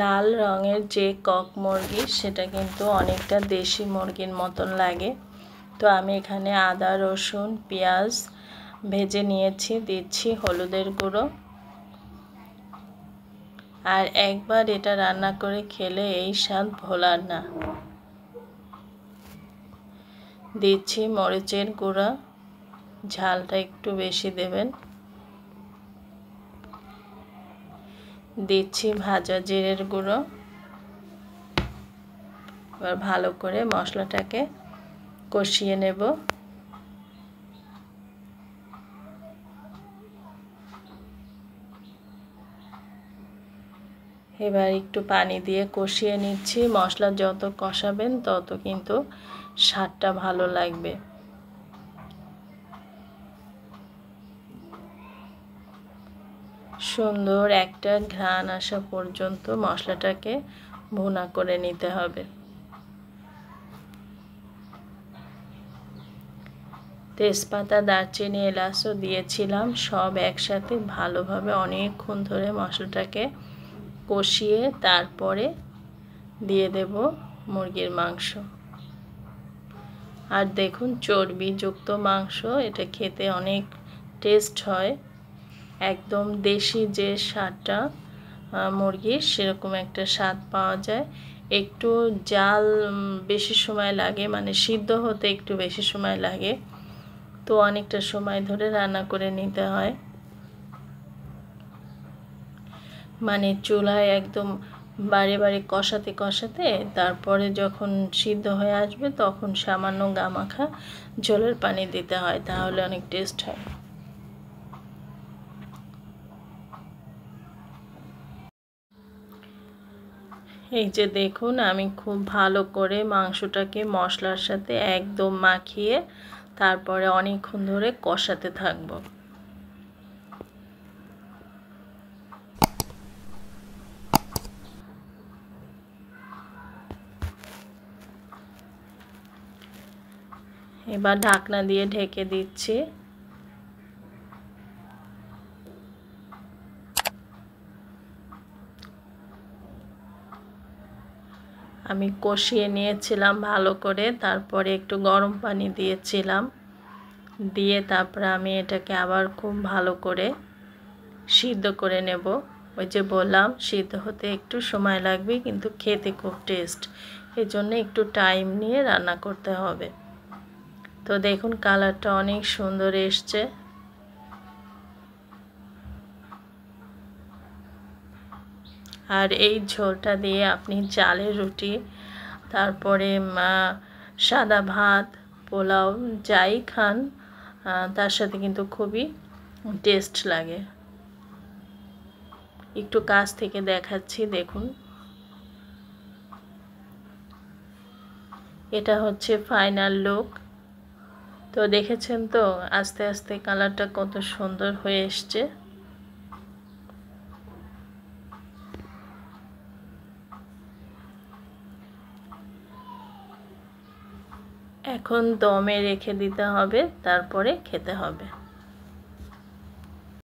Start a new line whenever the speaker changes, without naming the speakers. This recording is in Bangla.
লাল রঙের যে কক মুরগি সেটা কিন্তু অনেকটা দেশি মুরগির মতন লাগে। তো আমি এখানে আদা রসুন পেঁয়াজ ভেজে নিয়েছি, দিচ্ছি হলুদের গুঁড়ো। আর একবার এটা রান্না করে খেলে এই স্বাদ ভোলার না। দিচ্ছি মরিচের গুঁড়া, ঝালটা একটু বেশি দেবেন। দিচ্ছি ভাজা জিরের গুঁড়ো। এবার ভালো করে মশলাটাকে কষিয়ে নেব। এবার একটু পানি দিয়ে কষিয়ে নিচ্ছি। মশলা যত কষাবেন তত কিন্তু স্বাদটা ভালো লাগবে। সুন্দর একটা ঘ্রাণ আসা পর্যন্ত মশলাটাকে ভুনা করে নিতে হবে। তেজপাতা দারচিনি এলাচও দিয়েছিলাম, সব একসাথে ভালোভাবে অনেকক্ষণ ধরে মশলাটাকে কষিয়ে তারপরে দিয়ে দেব মুরগির মাংস। আর দেখুন চর্বিযুক্ত মাংস, এটা খেতে অনেক টেস্ট হয়। একদম দেশি যে স্বাদটা মুরগির সেরকম একটা স্বাদ পাওয়া যায়। একটু জাল বেশি সময় লাগে, মানে সিদ্ধ হতে একটু বেশি সময় লাগে, তো অনেকটা সময় ধরে রান্না করে নিতে হয়। মানে চুলায় একদম বারে বারে কষাতে কষাতে তারপরে যখন সিদ্ধ হয়ে আসবে তখন সামান্য গামাখা ঝোলের পানি দিতে হয়, তাহলে অনেক টেস্ট হয়। এই যে দেখুন, আমি খুব ভালো করে মাংসটাকে মশলার সাথে একদম মাখিয়ে তারপরে অনেকক্ষণ ধরে কষাতে থাকবো। এবার ঢাকনা দিয়ে ঢেকে দিচ্ছি। আমি কষিয়ে নিয়েছিলাম ভালো করে, তারপরে একটু গরম পানি দিয়েছিলাম, দিয়ে তারপরে আমি এটাকে আবার খুব ভালো করে সিদ্ধ করে নেব। ওই যে বললাম সিদ্ধ হতে একটু সময় লাগবে, কিন্তু খেতে খুব টেস্ট, এই জন্য একটু টাইম নিয়ে রান্না করতে হবে। তো দেখুন কালারটা অনেক সুন্দর এসছে। আর এই ঝোলটা দিয়ে আপনি চালের রুটি, তারপরে সাদা ভাত, পোলাও যাই খান তার সাথে কিন্তু খুবই টেস্ট লাগে। একটু কাছ থেকে দেখাচ্ছি, দেখুন এটা হচ্ছে ফাইনাল লুক। তো দেখেছেন তো আস্তে আস্তে কালারটা কত সুন্দর হয়ে এসছে। এখন দমে রেখে দিতে হবে, তারপরে খেতে হবে।